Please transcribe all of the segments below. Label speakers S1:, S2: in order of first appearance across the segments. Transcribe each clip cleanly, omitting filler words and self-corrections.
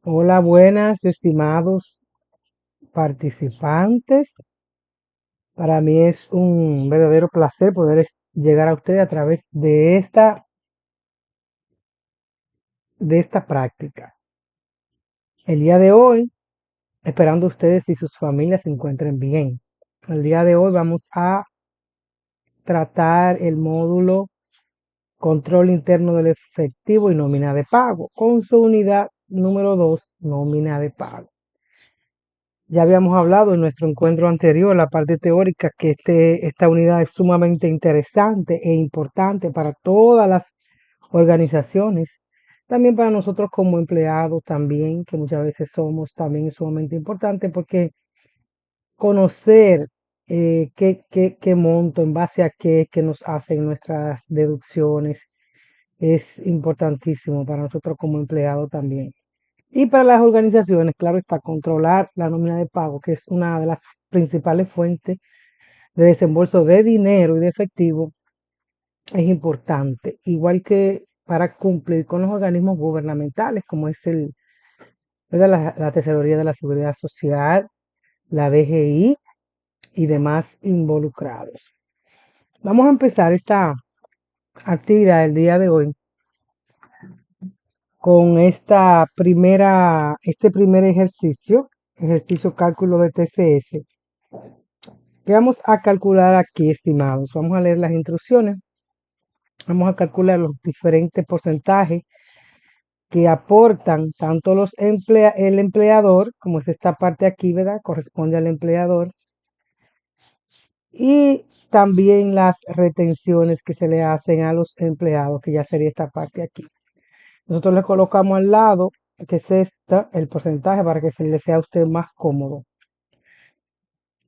S1: Hola, buenas, estimados participantes. Para mí es un verdadero placer poder llegar a ustedes a través de esta práctica. El día de hoy, esperando ustedes y sus familias se encuentren bien. El día de hoy vamos a tratar el módulo Control interno del efectivo y nómina de pago con su unidad número 2, nómina de pago. Ya habíamos hablado en nuestro encuentro anterior, la parte teórica, que esta unidad es sumamente interesante e importante para todas las organizaciones, también para nosotros como empleados también, que muchas veces somos, también es sumamente importante porque conocer qué monto, en base a qué nos hacen nuestras deducciones, es importantísimo para nosotros como empleados también. Y para las organizaciones, claro está, controlar la nómina de pago, que es una de las principales fuentes de desembolso de dinero y de efectivo, es importante. Igual que para cumplir con los organismos gubernamentales, como es ¿verdad? La Tesorería de la Seguridad Social, la DGI y demás involucrados. Vamos a empezar esta actividad el día de hoy con este primer ejercicio cálculo de TCS. ¿Qué vamos a calcular aquí, estimados? Vamos a leer las instrucciones. Vamos a calcular los diferentes porcentajes que aportan tanto el empleador, como es esta parte aquí, ¿verdad? Corresponde al empleador. Y también las retenciones que se le hacen a los empleados, que ya sería esta parte aquí. Nosotros le colocamos al lado, que es el porcentaje, para que se le sea a usted más cómodo.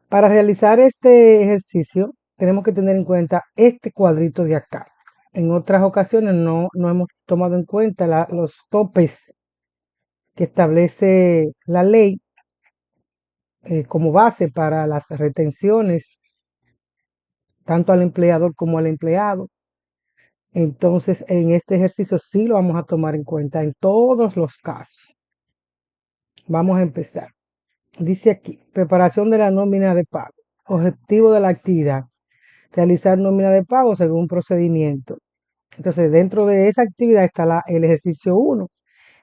S1: Para realizar este ejercicio, tenemos que tener en cuenta este cuadrito de acá. En otras ocasiones no hemos tomado en cuenta los topes que establece la ley como base para las retenciones, tanto al empleador como al empleado. Entonces, en este ejercicio sí lo vamos a tomar en cuenta en todos los casos. Vamos a empezar. Dice aquí, preparación de la nómina de pago. Objetivo de la actividad, realizar nómina de pago según procedimiento. Entonces, dentro de esa actividad está el ejercicio 1,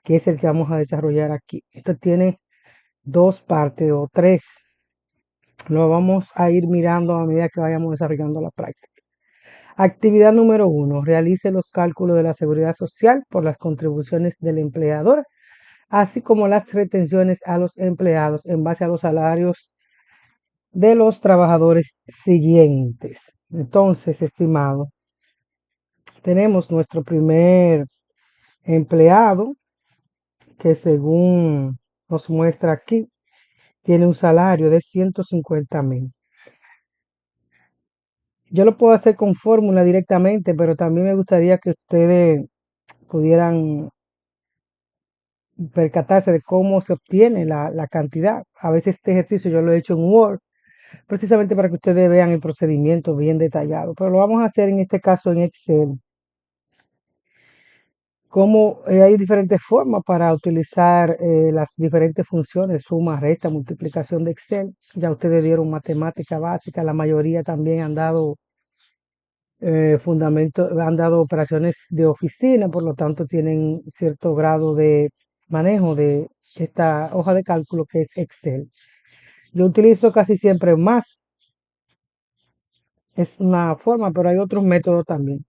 S1: que es el que vamos a desarrollar aquí. Esto tiene dos partes o tres. Lo vamos a ir mirando a medida que vayamos desarrollando la práctica. Actividad número 1. Realice los cálculos de la seguridad social por las contribuciones del empleador, así como las retenciones a los empleados en base a los salarios de los trabajadores siguientes. Entonces, estimado, tenemos nuestro primer empleado, que según nos muestra aquí, tiene un salario de 150,000. Yo lo puedo hacer con fórmula directamente, pero también me gustaría que ustedes pudieran percatarse de cómo se obtiene la cantidad. A veces este ejercicio yo lo he hecho en Word, precisamente para que ustedes vean el procedimiento bien detallado, pero lo vamos a hacer en este caso en Excel. Como hay diferentes formas para utilizar las diferentes funciones, suma, resta, multiplicación de Excel. Ya ustedes dieron matemática básica, la mayoría también han dado han dado operaciones de oficina, por lo tanto tienen cierto grado de manejo de esta hoja de cálculo que es Excel. Yo utilizo casi siempre más, es una forma, pero hay otros métodos también.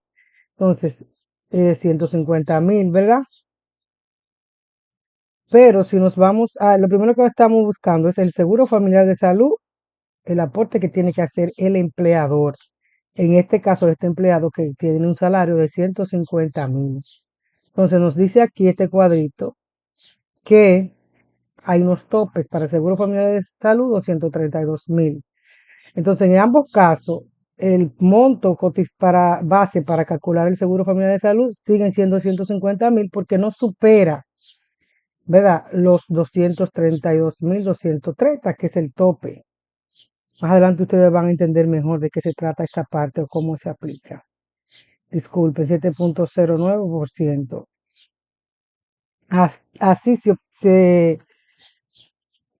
S1: Entonces, 150,000, ¿verdad? Pero si nos vamos a, lo primero que estamos buscando es el seguro familiar de salud, el aporte que tiene que hacer el empleador. En este caso, este empleado que tiene un salario de 150,000. Entonces nos dice aquí este cuadrito que hay unos topes para el seguro familiar de salud, 232,000. Entonces, en ambos casos, el monto para base para calcular el seguro familiar de salud siguen siendo 150,000 porque no supera, ¿verdad? Los 232,230, que es el tope. Más adelante ustedes van a entender mejor de qué se trata esta parte o cómo se aplica. Disculpe, 7.09%. Así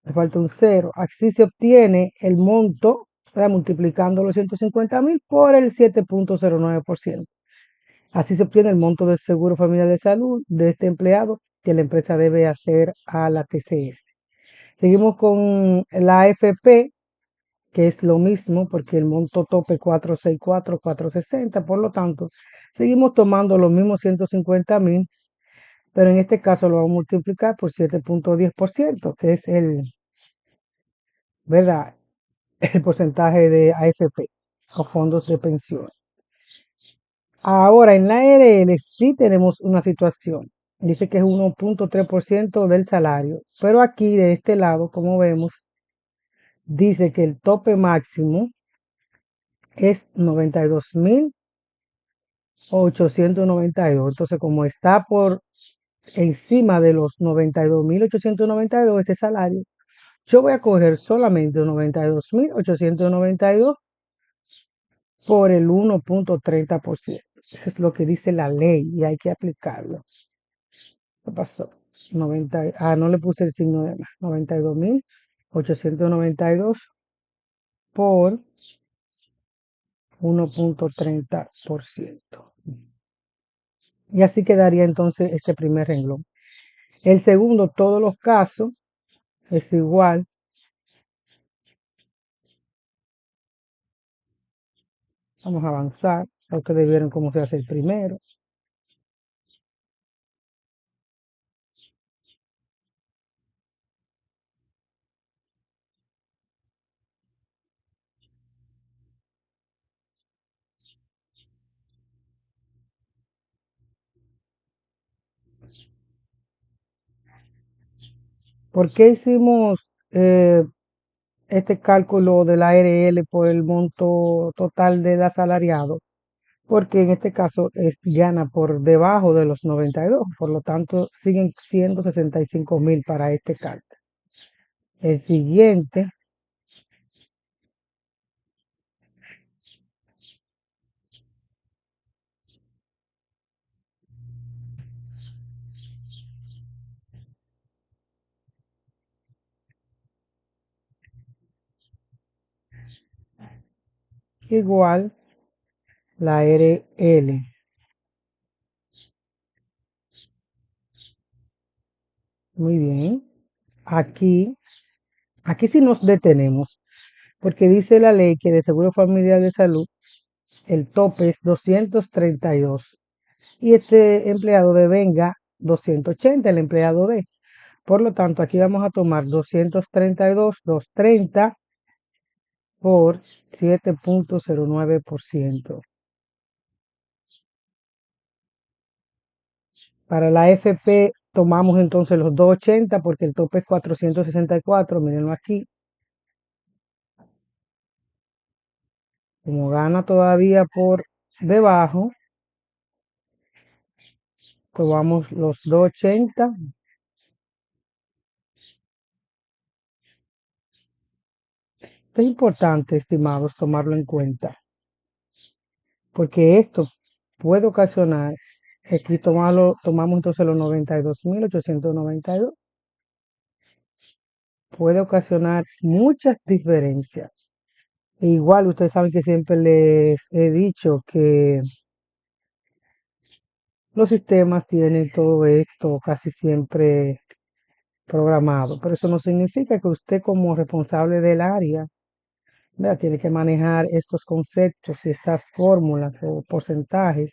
S1: me falta un cero, así se obtiene el monto, o sea, multiplicando los 150.000 por el 7,09%. Así se obtiene el monto del seguro familiar de salud de este empleado que la empresa debe hacer a la TCS. Seguimos con la AFP, que es lo mismo porque el monto tope 464, 460, por lo tanto, seguimos tomando los mismos 150.000, pero en este caso lo vamos a multiplicar por 7,10%, que es ¿verdad? El porcentaje de AFP o fondos de pensión. Ahora en la ARL sí tenemos una situación. Dice que es 1,3% del salario, pero aquí de este lado, como vemos, dice que el tope máximo es 92.892. Entonces, como está por encima de los 92.892 este salario, yo voy a coger solamente 92.892 por el 1,30%. Eso es lo que dice la ley y hay que aplicarlo. ¿Qué pasó? No le puse el signo de más. 92.892 por 1,30%. Y así quedaría entonces este primer renglón. El segundo, todos los casos, es igual. Vamos a avanzar. Ya ustedes vieron cómo se hace el primero. ¿Por qué hicimos eh, este cálculo de la ARL por el monto total del asalariado? Porque en este caso gana por debajo de los 92, por lo tanto siguen siendo 65.000 para este cálculo. El siguiente, igual la ARL. Muy bien. Aquí, aquí sí nos detenemos, porque dice la ley que de Seguro Familiar de Salud el tope es 232 y este empleado devenga 280, el empleado de. Por lo tanto, aquí vamos a tomar 232, 230 por 7,09%. Para la FP tomamos entonces los 280 porque el tope es 464, mírenlo aquí. Como gana todavía por debajo, tomamos los 280. Es importante, estimados, tomarlo en cuenta, porque esto puede ocasionar, aquí tomamos entonces los 92.892, puede ocasionar muchas diferencias. E igual ustedes saben que siempre les he dicho que los sistemas tienen todo esto casi siempre programado, pero eso no significa que usted como responsable del área, ¿verdad? Tiene que manejar estos conceptos y estas fórmulas o porcentajes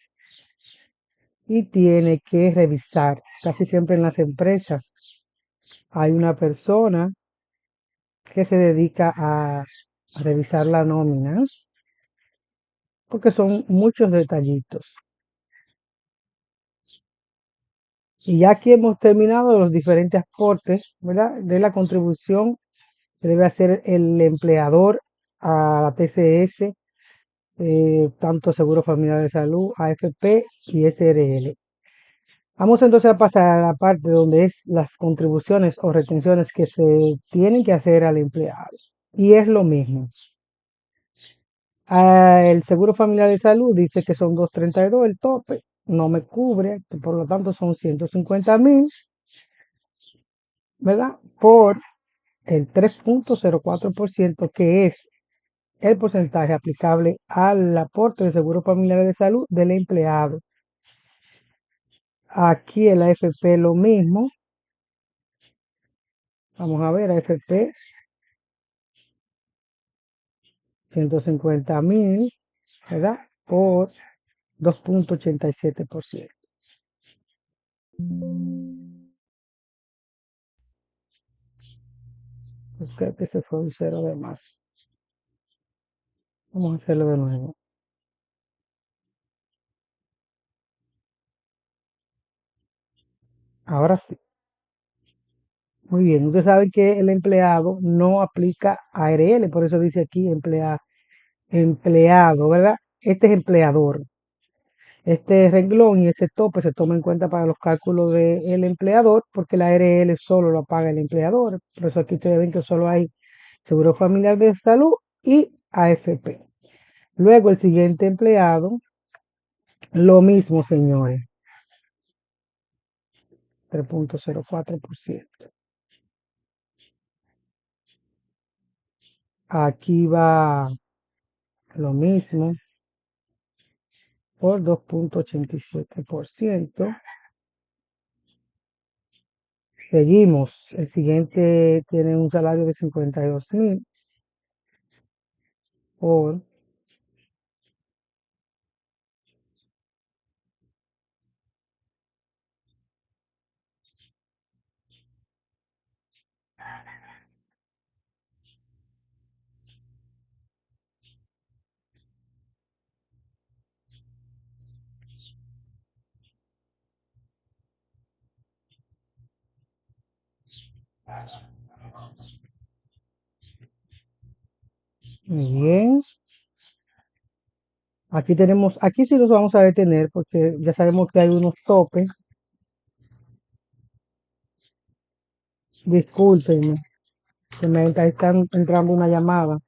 S1: y tiene que revisar. Casi siempre en las empresas hay una persona que se dedica a revisar la nómina porque son muchos detallitos. Y ya aquí hemos terminado los diferentes aportes, ¿verdad? De la contribución que debe hacer el empleador a la TCS, tanto Seguro Familiar de Salud, AFP y SRL. Vamos entonces a pasar a la parte donde es las contribuciones o retenciones que se tienen que hacer al empleado. Y es lo mismo. El Seguro Familiar de Salud dice que son 232 el tope, no me cubre, por lo tanto son 150.000. ¿verdad? Por el 3.04%, que es el porcentaje aplicable al aporte de seguro familiar de salud del empleado. Aquí en la AFP lo mismo. Vamos a ver, AFP 150.000, ¿verdad? Por 2.87%. Pues creo que ese fue un cero de más. Vamos a hacerlo de nuevo. Ahora sí. Muy bien. Ustedes saben que el empleado no aplica ARL, por eso dice aquí empleado, ¿verdad? Este es empleador. Este renglón y este tope se toma en cuenta para los cálculos del empleador porque la ARL solo lo paga el empleador. Por eso aquí ustedes ven que solo hay Seguro Familiar de Salud y AFP. Luego el siguiente empleado, lo mismo, señores, 3.04%. Aquí va lo mismo por 2.87%. Seguimos. El siguiente tiene un salario de 52.000 por muy bien. Aquí tenemos, aquí sí los vamos a detener porque ya sabemos que hay unos topes. Discúlpenme, que me están entrando una llamada.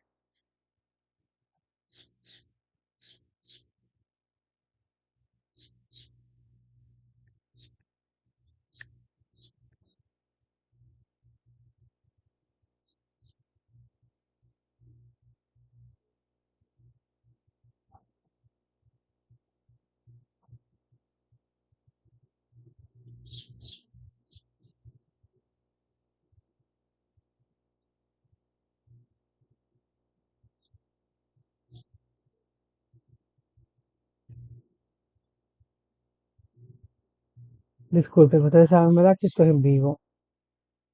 S1: Disculpen, ustedes saben, ¿verdad? Que esto es en vivo.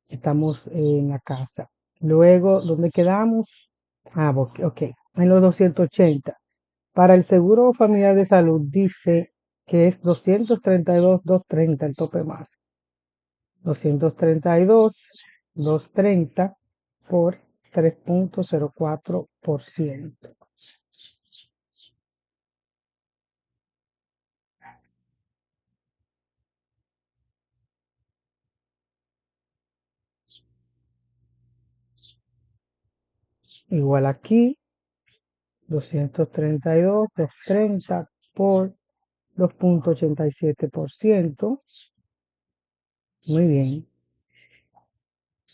S1: Estamos en la casa. Luego, ¿dónde quedamos? Ah, ok. En los 280. Para el seguro familiar de salud dice que es 232.230 el tope más. 232.230 por 3.04%. Igual aquí, 232.230 por 2.87%. Muy bien.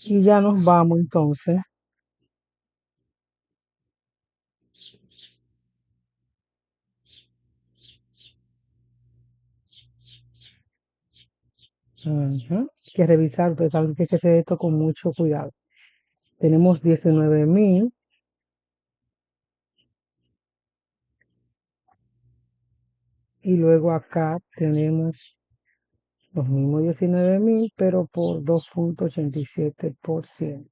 S1: Y ya nos vamos entonces. Ujú. Hay que revisar, pero saben que hay que hacer esto con mucho cuidado. Tenemos 19.000 y luego acá tenemos los mismos 19.000, pero por 2.87%.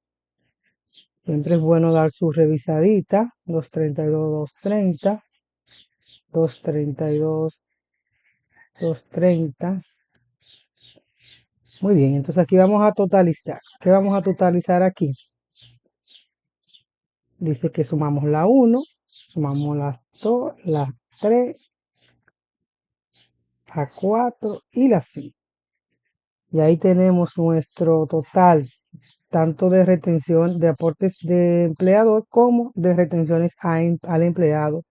S1: Siempre es bueno dar su revisadita, 232, 230, 230. Muy bien, entonces aquí vamos a totalizar. ¿Qué vamos a totalizar aquí? Dice que sumamos la 1, sumamos las 2, las 3, la 4 y la 5. Y ahí tenemos nuestro total, tanto de retención de aportes de empleador como de retenciones al empleado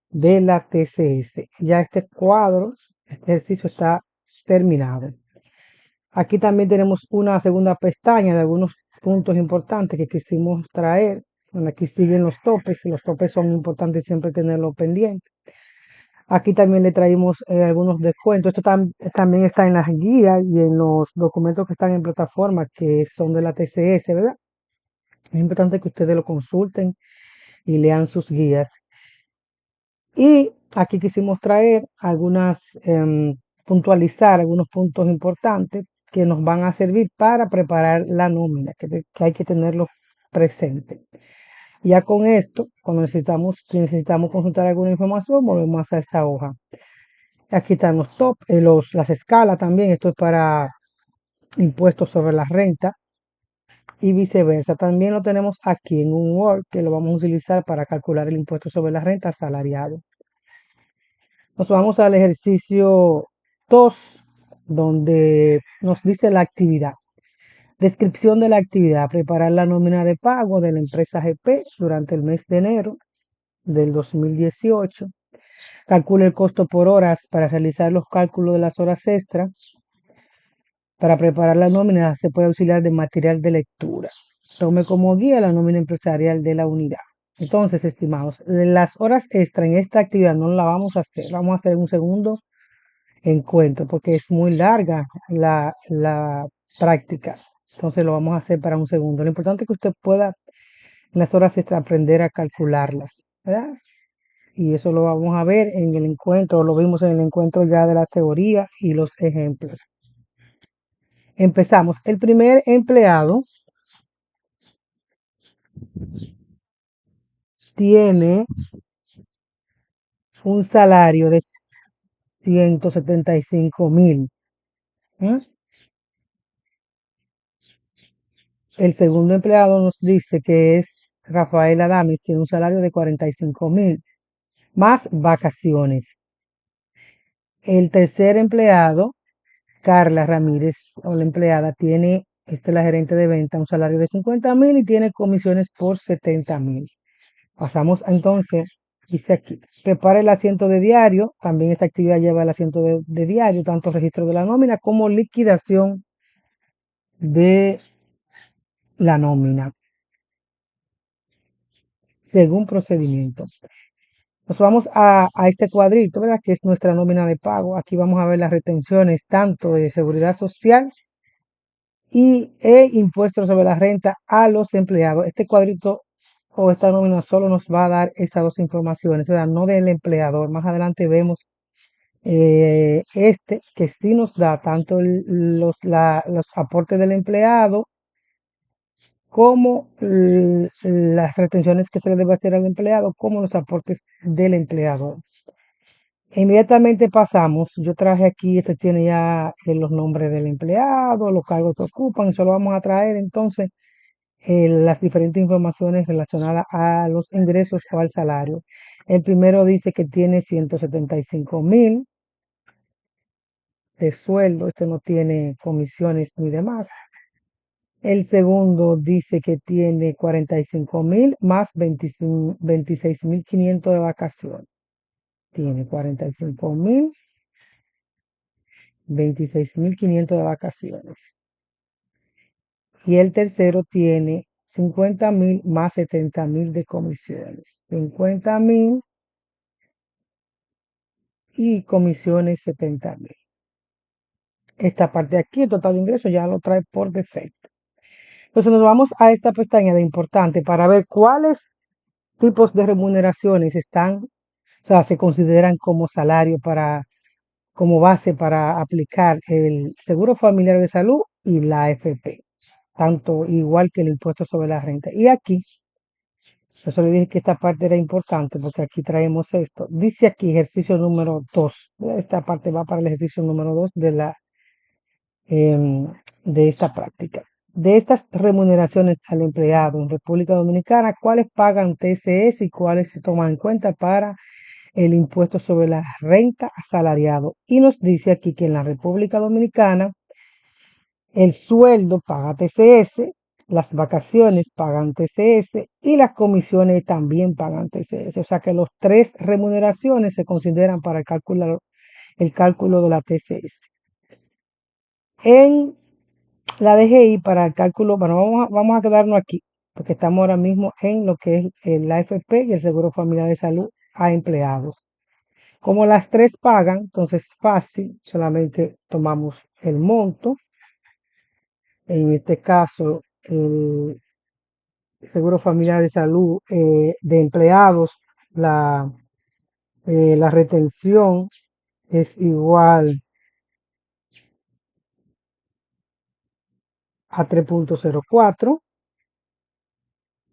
S1: de la TCS. Ya este cuadro, este ejercicio está terminado. Aquí también tenemos una segunda pestaña de algunos puntos importantes que quisimos traer. Bueno, aquí siguen los topes, y los topes son importantes siempre tenerlo pendiente. Aquí también le traímos algunos descuentos. Esto también está en las guías y en los documentos que están en plataforma que son de la TCS, ¿verdad? Es importante que ustedes lo consulten y lean sus guías. Y aquí quisimos traer puntualizar algunos puntos importantes que nos van a servir para preparar la nómina, que hay que tenerlo presente. Ya con esto, cuando si necesitamos consultar alguna información, volvemos a esta hoja. Aquí están los top, las escalas también. Esto es para impuestos sobre la renta y viceversa. También lo tenemos aquí en un Word que lo vamos a utilizar para calcular el impuesto sobre la renta asalariado. Nos vamos al ejercicio 2, donde nos dice la actividad. Descripción de la actividad. Preparar la nómina de pago de la empresa GP durante el mes de enero del 2018. Calcule el costo por horas para realizar los cálculos de las horas extras. Para preparar la nómina se puede auxiliar de material de lectura. Tome como guía la nómina empresarial de la unidad. Entonces, estimados, las horas extra en esta actividad no la vamos a hacer. Vamos a hacer un segundo encuentro porque es muy larga la práctica. Entonces lo vamos a hacer para un segundo. Lo importante es que usted pueda en las horas extra aprender a calcularlas, ¿verdad? Y eso lo vamos a ver en el encuentro, lo vimos en el encuentro ya de la teoría y los ejemplos. Empezamos. El primer empleado tiene un salario de 175,000. ¿eh? El segundo empleado nos dice que es Rafael Adames, tiene un salario de 45,000 más vacaciones. El tercer empleado, Carla Ramírez, o la empleada, esta es la gerente de venta, un salario de 50,000 y tiene comisiones por 70,000. Pasamos entonces, dice aquí, prepara el asiento de diario. También esta actividad lleva el asiento de diario, tanto registro de la nómina como liquidación de la nómina, según procedimiento. Nos vamos a este cuadrito, ¿verdad? Que es nuestra nómina de pago. Aquí vamos a ver las retenciones tanto de seguridad social e impuestos sobre la renta a los empleados. Este cuadrito o esta nómina solo nos va a dar esas dos informaciones, ¿verdad? No del empleador. Más adelante vemos que sí nos da tanto los aportes del empleado como las retenciones que se le debe hacer al empleado, como los aportes del empleador. Inmediatamente pasamos, yo traje aquí, este tiene ya los nombres del empleado, los cargos que ocupan, y solo vamos a traer entonces las diferentes informaciones relacionadas a los ingresos o al salario. El primero dice que tiene 175,000 de sueldo, este no tiene comisiones ni demás. El segundo dice que tiene 45,000 más 26,500 de vacaciones. Tiene 45,000, 26,500 de vacaciones. Y el tercero tiene 50,000 más 70,000 de comisiones. 50,000 y comisiones 70,000. Esta parte de aquí, el total de ingresos, ya lo trae por defecto. Entonces nos vamos a esta pestaña de importante para ver cuáles tipos de remuneraciones se consideran como salario como base para aplicar el seguro familiar de salud y la AFP, tanto igual que el impuesto sobre la renta. Y aquí, por eso le dije que esta parte era importante porque aquí traemos esto. Dice aquí ejercicio número 2. Esta parte va para el ejercicio número 2 de esta práctica. De estas remuneraciones al empleado en República Dominicana, ¿cuáles pagan TCS y cuáles se toman en cuenta para el impuesto sobre la renta asalariado? Y nos dice aquí que en la República Dominicana el sueldo paga TCS, las vacaciones pagan TCS y las comisiones también pagan TCS. O sea que los tres remuneraciones se consideran para el cálculo de la TCS. En La DGI para el cálculo, bueno, vamos a quedarnos aquí, porque estamos ahora mismo en lo que es el AFP y el Seguro Familiar de Salud a empleados. Como las tres pagan, entonces es fácil, solamente tomamos el monto. En este caso, el Seguro Familiar de Salud de empleados, la, la retención es igual a 3,04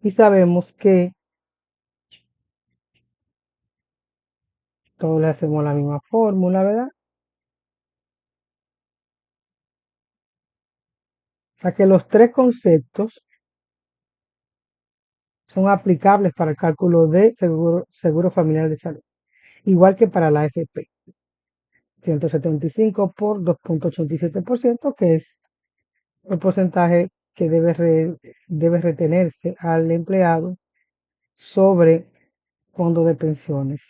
S1: y sabemos que todos le hacemos la misma fórmula, ¿verdad? O sea que los tres conceptos son aplicables para el cálculo de seguro familiar de salud, igual que para la AFP. 175 por 2,87%, que es el porcentaje que debe retenerse al empleado sobre fondo de pensiones.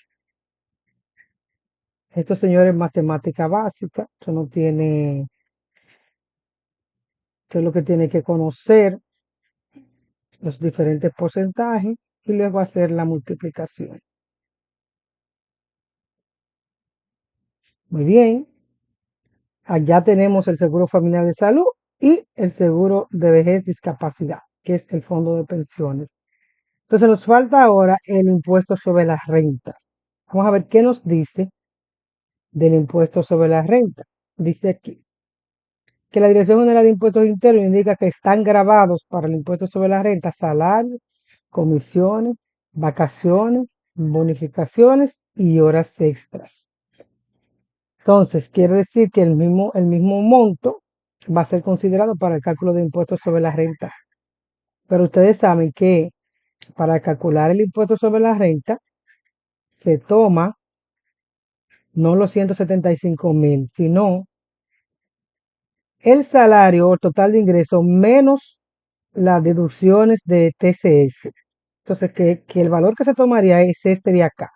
S1: Esto, señores, es matemática básica. Eso no tiene, usted lo que tiene que conocer los diferentes porcentajes y luego hacer la multiplicación. Muy bien. Allá tenemos el seguro familiar de salud y el seguro de vejez discapacidad, que es el fondo de pensiones. Entonces nos falta ahora el impuesto sobre la renta. Vamos a ver qué nos dice del impuesto sobre la renta. Dice aquí que la Dirección General de Impuestos Internos indica que están grabados para el impuesto sobre la renta salarios, comisiones, vacaciones, bonificaciones y horas extras. Entonces, quiere decir que el mismo monto va a ser considerado para el cálculo de impuestos sobre la renta. Pero ustedes saben que para calcular el impuesto sobre la renta se toma no los 175,000, sino el salario o total de ingresos menos las deducciones de TCS. Entonces, que el valor que se tomaría es este de acá,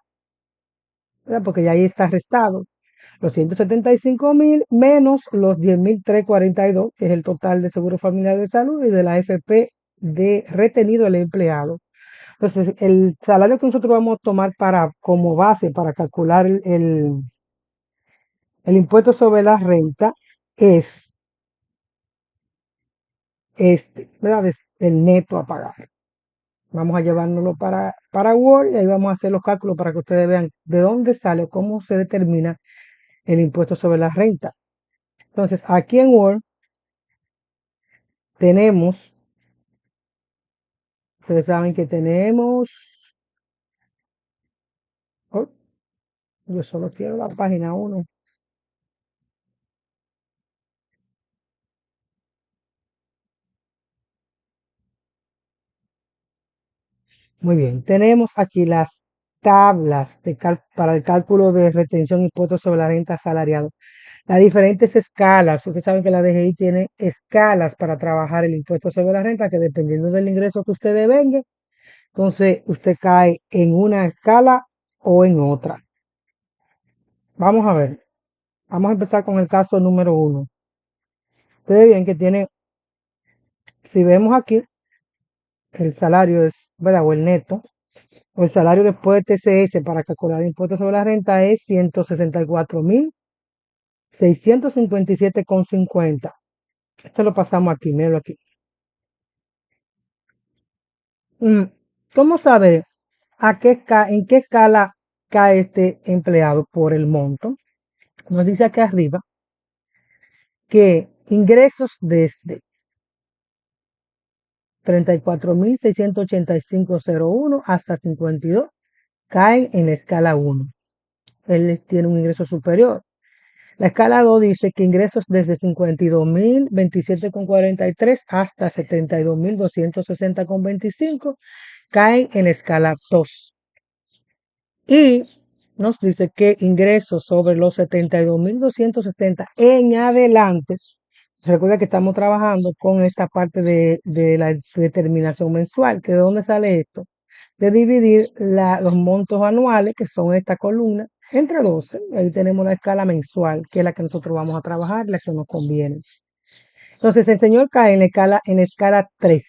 S1: ¿verdad? Porque ya ahí está restado. Los 175,000 menos los 10,342, que es el total de seguro familiar de salud y de la AFP de retenido el empleado. Entonces, el salario que nosotros vamos a tomar como base para calcular el impuesto sobre la renta es este, ¿verdad? Es el neto a pagar. Vamos a llevárnoslo para Word y ahí vamos a hacer los cálculos para que ustedes vean de dónde sale o cómo se determina el impuesto sobre la renta. Entonces, aquí en Word tenemos, ustedes saben que tenemos, oh, yo solo quiero la página 1. Muy bien, tenemos aquí las tablas para el cálculo de retención y impuestos sobre la renta asalariada. Las diferentes escalas, ustedes saben que la DGI tiene escalas para trabajar el impuesto sobre la renta, que dependiendo del ingreso que usted devenga, entonces usted cae en una escala o en otra. Vamos a ver, vamos a empezar con el caso número 1. Ustedes ven que tiene, si vemos aquí, el salario es, ¿verdad? O el neto, o el salario después de TCS para calcular el impuesto sobre la renta es 164,657,50. Esto lo pasamos aquí, míralo aquí. Mm, ¿Cómo saber en qué escala cae este empleado por el monto? Nos dice aquí arriba que ingresos desde 34,685,01 hasta 52 caen en la escala 1. Él tiene un ingreso superior. La escala 2 dice que ingresos desde 52,027,43 hasta 72,260,25 caen en la escala 2. Y nos dice que ingresos sobre los 72,260 en adelante. Recuerda que estamos trabajando con esta parte de la determinación mensual, que de dónde sale esto, de dividir los montos anuales, que son esta columna, entre 12. Ahí tenemos la escala mensual, que es la que nosotros vamos a trabajar, la que nos conviene. Entonces el señor cae en la escala 3.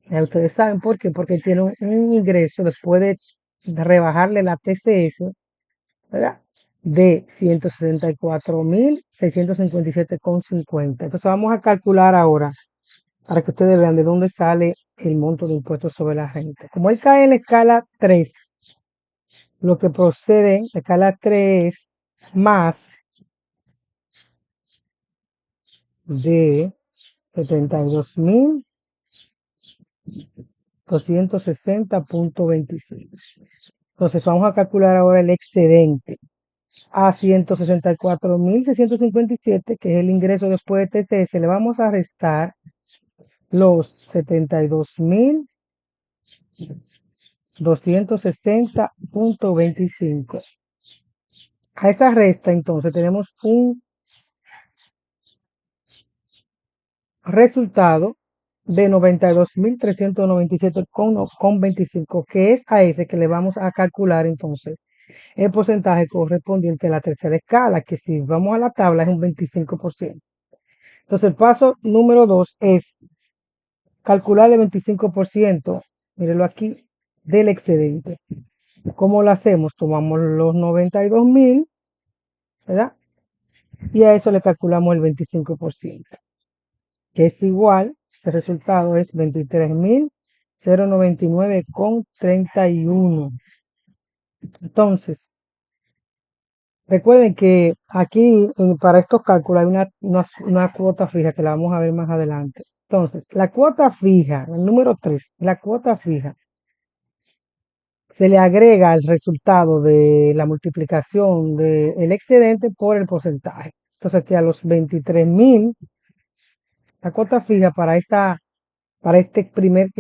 S1: Ya ustedes saben por qué, porque tiene un ingreso después de rebajarle la TCS, ¿verdad? De 164.657,50. Entonces vamos a calcular ahora para que ustedes vean de dónde sale el monto de impuestos sobre la renta. Como él cae en la escala 3, lo que procede, la escala 3 más de 72.260,25. Entonces vamos a calcular ahora el excedente a 164.657, que es el ingreso después de TCS. Le vamos a restar los 72.260,25. A esa resta entonces tenemos un resultado de 92.397,25, que es a ese que le vamos a calcular entonces el porcentaje correspondiente a la tercera escala, que si vamos a la tabla es un 25%. Entonces el paso número 2 es calcular el 25%, mírenlo aquí, del excedente. ¿Cómo lo hacemos? Tomamos los 92.000, ¿verdad? Y a eso le calculamos el 25%, que es igual, este resultado es 23.099,31. Entonces, recuerden que aquí para estos cálculos hay una cuota fija que la vamos a ver más adelante. Entonces, la cuota fija, el número 3, la cuota fija, se le agrega el resultado de la multiplicación del excedente por el porcentaje. Entonces, aquí a los 23.000, la cuota fija para este primer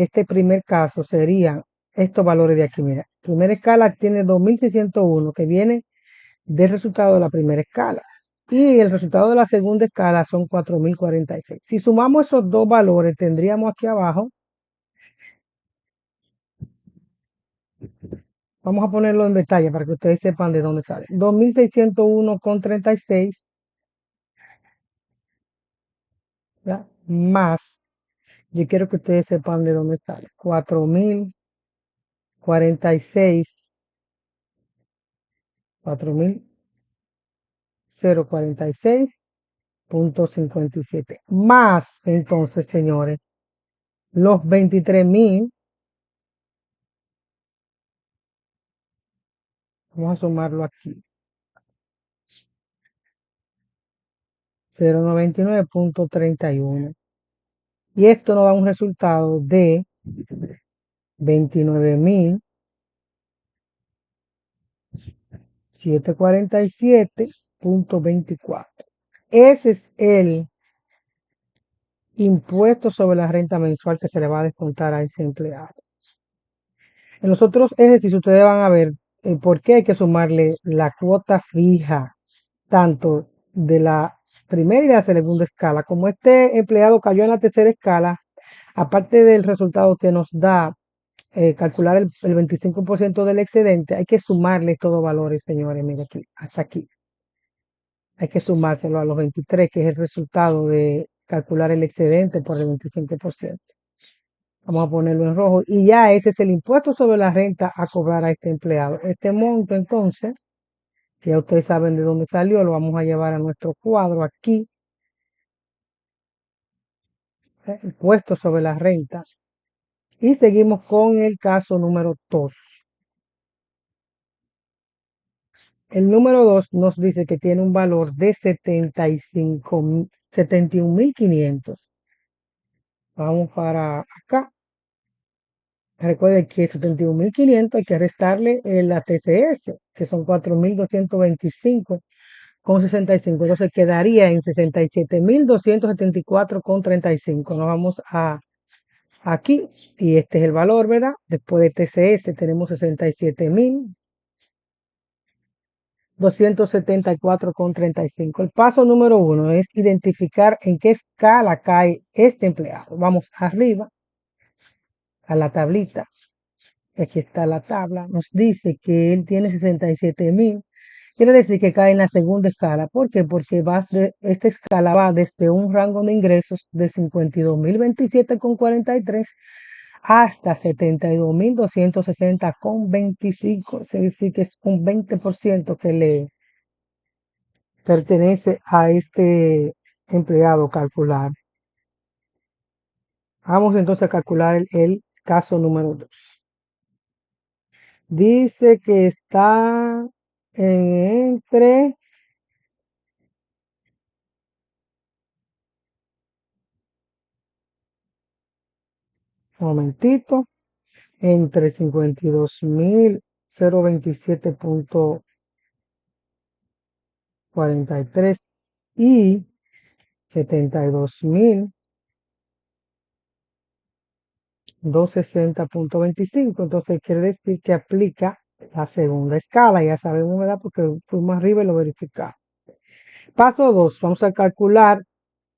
S1: caso serían estos valores de aquí. Mira, primera escala tiene 2.601, que viene del resultado de la primera escala. Y el resultado de la segunda escala son 4.046. Si sumamos esos dos valores, tendríamos aquí abajo, vamos a ponerlo en detalle para que ustedes sepan de dónde sale. 2.601,36, más, yo quiero que ustedes sepan de dónde sale. 4.046, 4.046,57. Más, entonces, señores, los 23.000. Vamos a sumarlo aquí. 099,31. Y esto nos da un resultado de 29.747,24. Ese es el impuesto sobre la renta mensual que se le va a descontar a ese empleado. En los otros ejercicios ustedes van a ver por qué hay que sumarle la cuota fija, tanto de la primera y de la segunda escala. Como este empleado cayó en la tercera escala, aparte del resultado que nos da calcular el 25% del excedente, hay que sumarle todos los valores, señores. Mire aquí, hasta aquí. Hay que sumárselo a los 23, que es el resultado de calcular el excedente por el 25%. Vamos a ponerlo en rojo. Y ya ese es el impuesto sobre la renta a cobrar a este empleado. Este monto, entonces, que ya ustedes saben de dónde salió, lo vamos a llevar a nuestro cuadro aquí. Impuesto sobre la renta. Y seguimos con el caso número 2. El número 2 nos dice que tiene un valor de 71.500. Vamos para acá. Recuerden que 71.500 hay que restarle la TCS, que son 4.225,65. Entonces quedaría en 67.274,35. Nos vamos aquí y este es el valor, ¿verdad? Después de TCS tenemos 67.274,35. El paso número 1 es identificar en qué escala cae este empleado. Vamos arriba a la tablita. Aquí está la tabla. Nos dice que él tiene 67.000, Quiere decir que cae en la segunda escala. ¿Por qué? Porque esta escala va desde un rango de ingresos de 52.027,43 hasta 72.260,25. Es decir, que es un 20% que le pertenece a este empleado calcular. Vamos entonces a calcular el caso número 2. Dice que está entre, un momentito, entre 52.027,43 y 72.260,25. Entonces quiere decir que aplica la segunda escala. Ya sabemos, ¿verdad? Porque fuimos arriba y lo verificamos. Paso 2. Vamos a calcular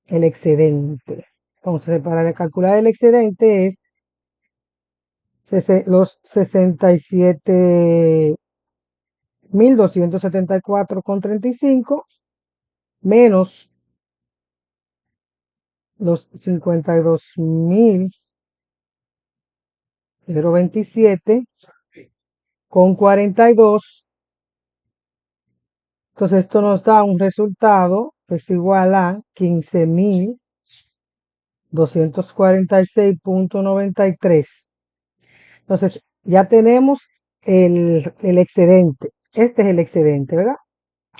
S1: el excedente. Entonces, para calcular el excedente es los 67.274,35 menos los 52.027,42. Entonces esto nos da un resultado que es igual a 15.246,93. Entonces ya tenemos el excedente. Este es el excedente, ¿verdad?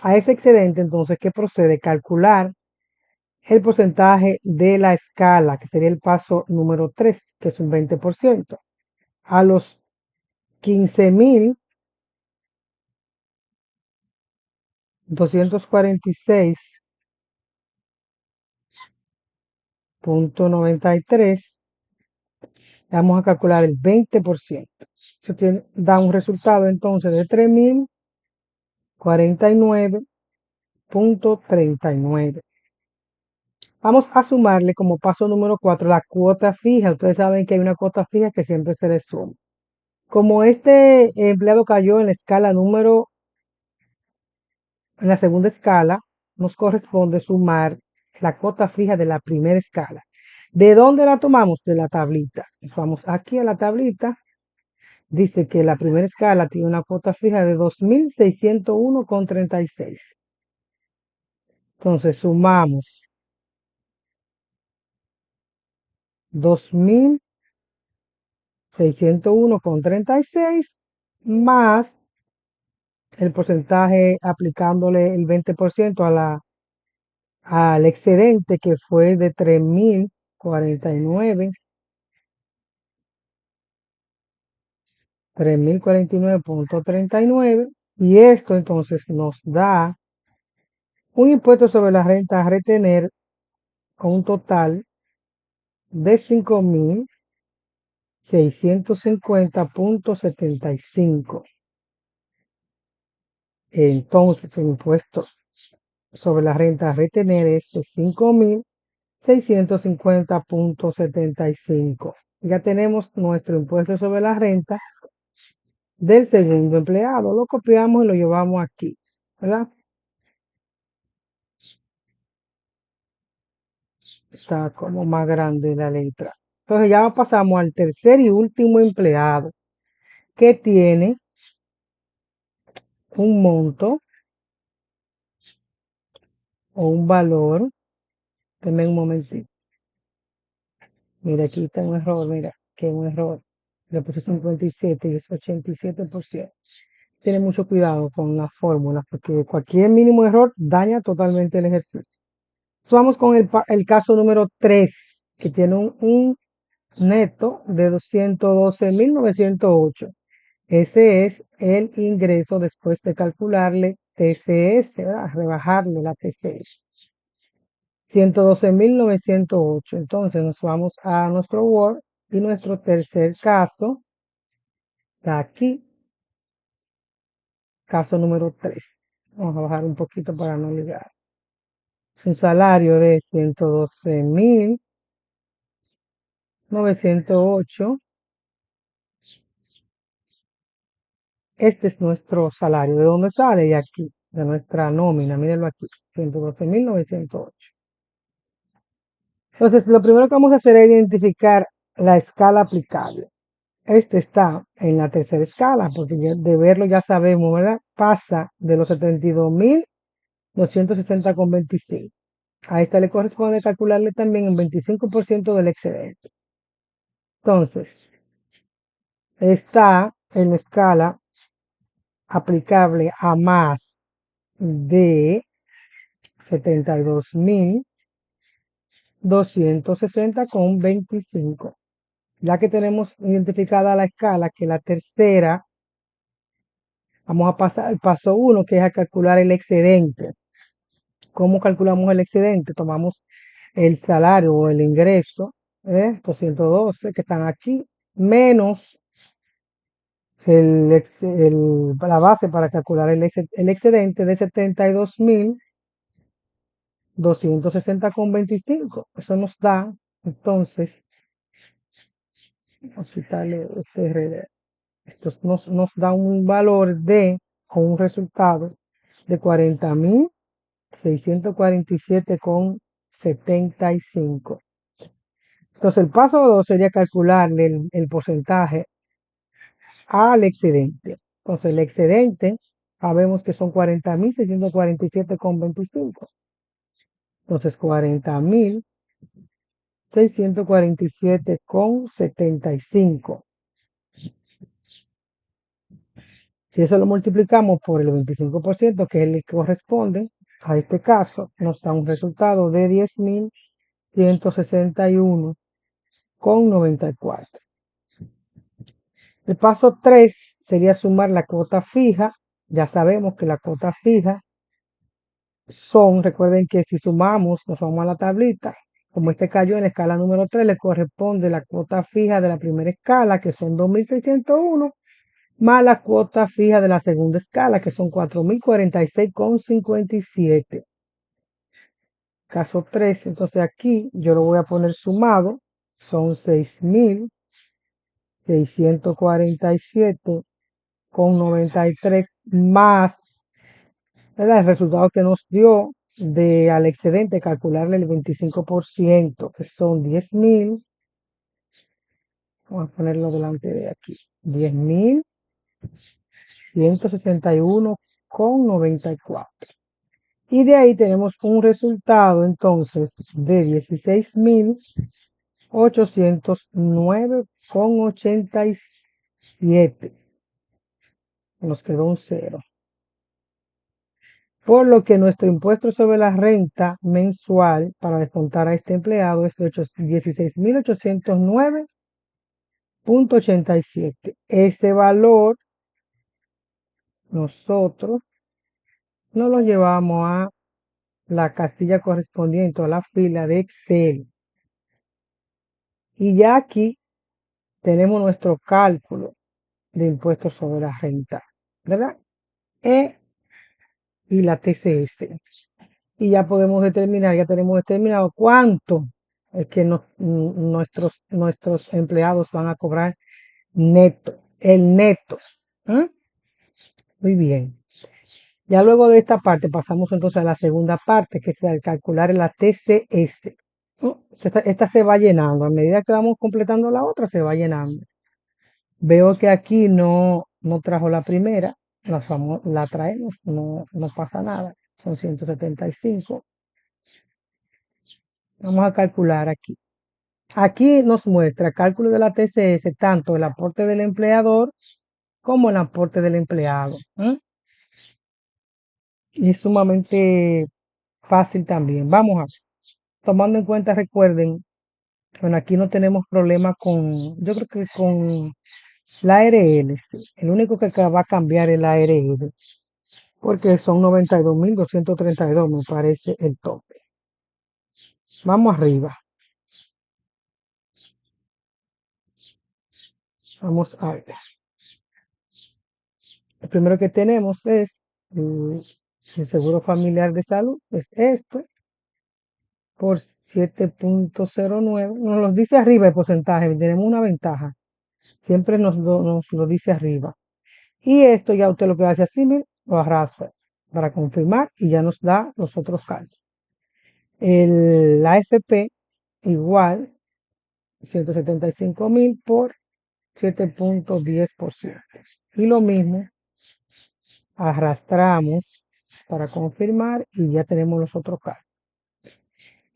S1: A ese excedente entonces que procede a calcular el porcentaje de la escala, que sería el paso número 3, que es un 20%. A los 15.246,93, vamos a calcular el 20%. Eso da un resultado entonces de 3.049,39. Vamos a sumarle como paso número 4 la cuota fija. Ustedes saben que hay una cuota fija que siempre se le suma. Como este empleado cayó en la escala en la segunda escala, nos corresponde sumar la cuota fija de la primera escala. ¿De dónde la tomamos? De la tablita. Nos vamos aquí a la tablita. Dice que la primera escala tiene una cuota fija de 2.601,36. Entonces sumamos 2.601,36 más el porcentaje aplicándole el 20% al excedente que fue de 3.049,39, y esto entonces nos da un impuesto sobre la renta a retener con un total de 5.650,75. Entonces el impuesto sobre la renta a retener es de 5.650,75. Ya tenemos nuestro impuesto sobre la renta del segundo empleado. Lo copiamos y lo llevamos aquí, ¿verdad? Está como más grande la letra. Entonces ya pasamos al tercer y último empleado, que tiene un monto o un valor. Denme un momentito. Mira, aquí está un error, mira, que es un error. Le puse 57 y es 87%. Tiene mucho cuidado con las fórmulas porque cualquier mínimo error daña totalmente el ejercicio. Entonces vamos con el caso número 3, que tiene un neto de 212.908. Ese es el ingreso después de calcularle TCS, ¿verdad? Rebajarle la TCS. 112.908. Entonces nos vamos a nuestro Word y nuestro tercer caso está aquí. Caso número 3. Vamos a bajar un poquito para no ligar. Es un salario de 112.908. Este es nuestro salario. ¿De dónde sale? De aquí. de nuestra nómina, mírenlo aquí, 112.908. Entonces, lo primero que vamos a hacer es identificar la escala aplicable. Este está en la tercera escala, porque de verlo ya sabemos, ¿verdad? Pasa de los 72.260,25. A esta le corresponde calcularle también un 25% del excedente. Entonces, está en la escala aplicable a más de 72.260,25. Ya que tenemos identificada la escala, que la tercera, vamos a pasar al paso 1, que es a calcular el excedente. ¿Cómo calculamos el excedente? Tomamos el salario o el ingreso, 212 que están aquí, menos la base para calcular el excedente de 72.260,25. Eso nos da, entonces, vamos a quitarle este RD. Esto nos da un valor o un resultado de 40.647,75. Entonces, el paso 2 sería calcularle el porcentaje al excedente. Entonces, el excedente, sabemos que son 40.647,25. Entonces, 40.647,75. Si eso lo multiplicamos por el 25%, que es el que corresponde a este caso, nos da un resultado de 10.161,94. El paso 3 sería sumar la cuota fija. Ya sabemos que la cuota fija recuerden que si sumamos, nos vamos a la tablita. Como este cayó en la escala número 3, le corresponde la cuota fija de la primera escala, que son 2.601, más la cuota fija de la segunda escala, que son 4.046,57. Caso 3, entonces aquí yo lo voy a poner sumado, son 6.647,93 más, ¿verdad?, el resultado que nos dio al excedente, calcularle el 25%, que son 10.000, vamos a ponerlo delante de aquí, 10.161,94. Y de ahí tenemos un resultado entonces de 16.809,87. Nos quedó un 0. Por lo que nuestro impuesto sobre la renta mensual para descontar a este empleado es de 16.809,87. Ese valor nosotros nos lo llevamos a la casilla correspondiente a la fila de Excel. Y ya aquí tenemos nuestro cálculo de impuestos sobre la renta, ¿verdad? Y la TCS. Y ya podemos determinar, ya tenemos determinado cuánto es que nuestros empleados van a cobrar neto, el neto. ¿Eh? Muy bien. Ya luego de esta parte pasamos entonces a la segunda parte, que es el calcular la TCS. Esta se va llenando, a medida que vamos completando la otra se va llenando. Veo que aquí no trajo la primera, la traemos, no pasa nada, son 175. Vamos a calcular aquí. Aquí nos muestra cálculo de la TCS, tanto el aporte del empleador como el aporte del empleado. Y es sumamente fácil también. Vamos a ver. Tomando en cuenta, recuerden, bueno, aquí no tenemos problema yo creo que con la ARL, sí. El único que va a cambiar es la ARL, porque son 92.232, me parece el tope. Vamos arriba. Vamos a ver. El primero que tenemos es el seguro familiar de salud, es esto, por 7.09. Nos lo dice arriba el porcentaje, tenemos una ventaja. Siempre nos lo dice arriba. Y esto ya usted lo que hace así, lo arrastra. para confirmar y ya nos da los otros cálculos. La AFP igual 175.000 por 7.10%. Y lo mismo, arrastramos para confirmar y ya tenemos los otros cálculos.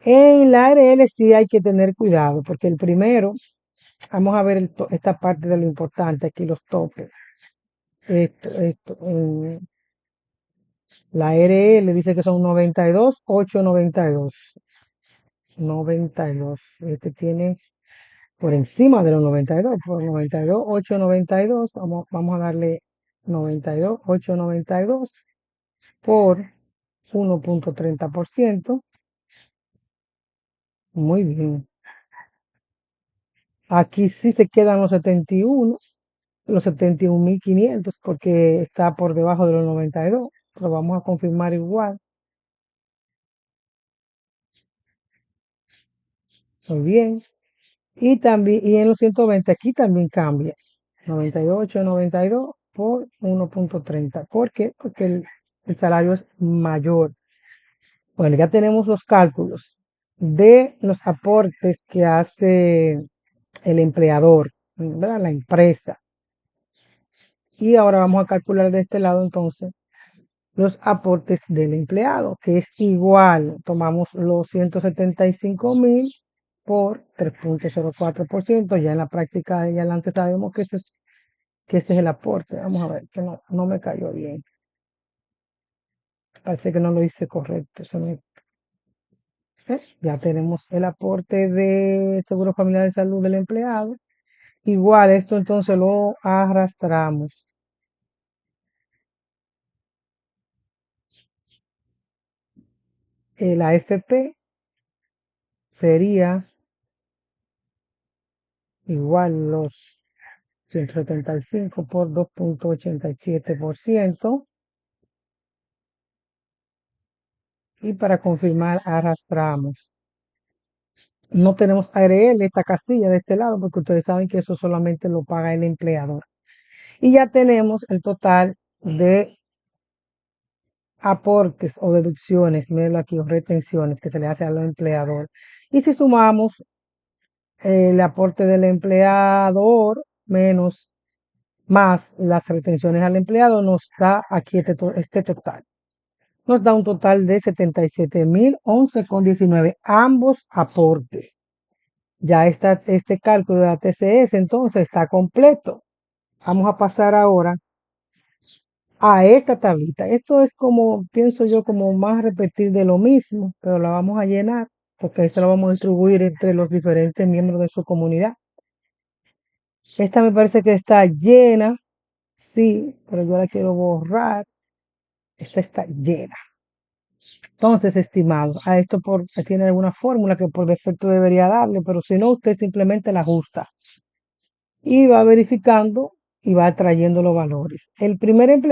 S1: En la ARL sí hay que tener cuidado porque el primero, vamos a ver esta parte de lo importante, aquí los topes. La ARL dice que son 92.892. 92. Este tiene por encima de los 92, por 92.892. Vamos a darle 92.892 por 1.30%. Muy bien. Aquí sí se quedan los 71, los 71.500 porque está por debajo de los 92, pero vamos a confirmar igual. Muy bien. Y también, y en los 120 aquí también cambia. 98.92 por 1.30. ¿Por qué? Porque el salario es mayor. Bueno, ya tenemos los cálculos de los aportes que hace el empleador, ¿verdad? La empresa. Y ahora vamos a calcular de este lado entonces los aportes del empleado, que es igual, tomamos los 175.000 por 3.04%. Ya en la práctica ya adelante sabemos que ese es el aporte. Vamos a ver, que no me cayó bien. Parece que no lo hice correcto. Ya tenemos el aporte de Seguro Familiar de Salud del empleado. Igual, esto entonces lo arrastramos. La AFP sería igual los 175 por 2.87%. Y para confirmar, arrastramos. No tenemos ARL, esta casilla de este lado, porque ustedes saben que eso solamente lo paga el empleador. Y ya tenemos el total de aportes o deducciones, mírenlo aquí, o retenciones que se le hace al empleador. Y si sumamos el aporte del empleador menos más las retenciones al empleado, nos da aquí este total. Nos da un total de 77.011,19, ambos aportes. Ya este cálculo de la TCS entonces está completo. Vamos a pasar ahora a esta tablita. Esto es como, pienso yo, como más repetir de lo mismo, pero la vamos a llenar porque eso lo vamos a distribuir entre los diferentes miembros de su comunidad. Esta me parece que está llena, sí, pero yo la quiero borrar. Esta está llena. Entonces, estimados, a esto tiene alguna fórmula que por defecto debería darle, pero si no, usted simplemente la ajusta y va verificando y va trayendo los valores. El primer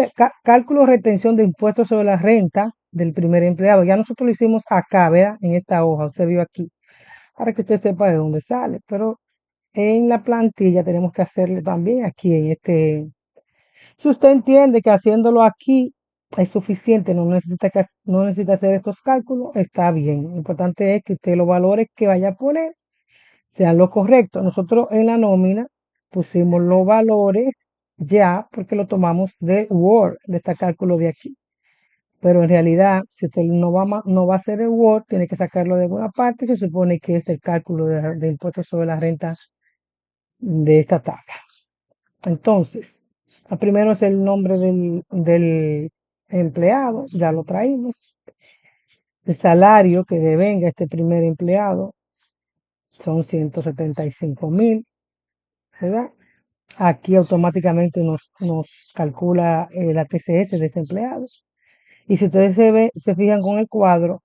S1: cálculo de retención de impuestos sobre la renta del primer empleado. Ya nosotros lo hicimos acá, ¿verdad? En esta hoja, usted vio aquí, para que usted sepa de dónde sale. Pero en la plantilla tenemos que hacerlo también aquí en este. Si usted entiende que haciéndolo aquí es suficiente, no necesita hacer estos cálculos, está bien. Lo importante es que usted los valores que vaya a poner sean lo correcto. Nosotros en la nómina pusimos los valores ya porque lo tomamos de Word, de este cálculo de aquí. Pero en realidad, si usted no va a hacer el Word, tiene que sacarlo de alguna parte. Se supone que es el cálculo de impuestos sobre la renta de esta tabla. Entonces, primero es el nombre del empleado, ya lo traímos. El salario que devenga este primer empleado son 175.000, ¿verdad? Aquí automáticamente nos calcula la TCS de ese empleado. Y si ustedes se fijan con el cuadro,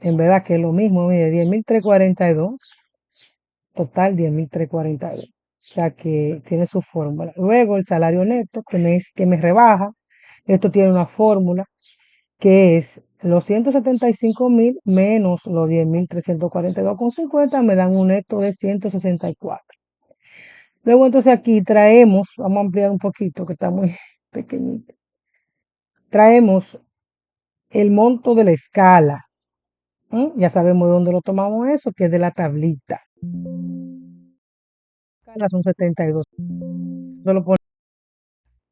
S1: en verdad que es lo mismo, mire, 10.342, total 10.342. O sea que tiene su fórmula. Luego el salario neto, que me rebaja, esto tiene una fórmula que es los 175.000 menos los 10.342,50 me dan un neto de 164. Luego entonces aquí traemos, vamos a ampliar un poquito que está muy pequeñito. Traemos el monto de la escala. Ya sabemos de dónde lo tomamos eso, que es de la tablita. La escala son 72. Eso lo ponemos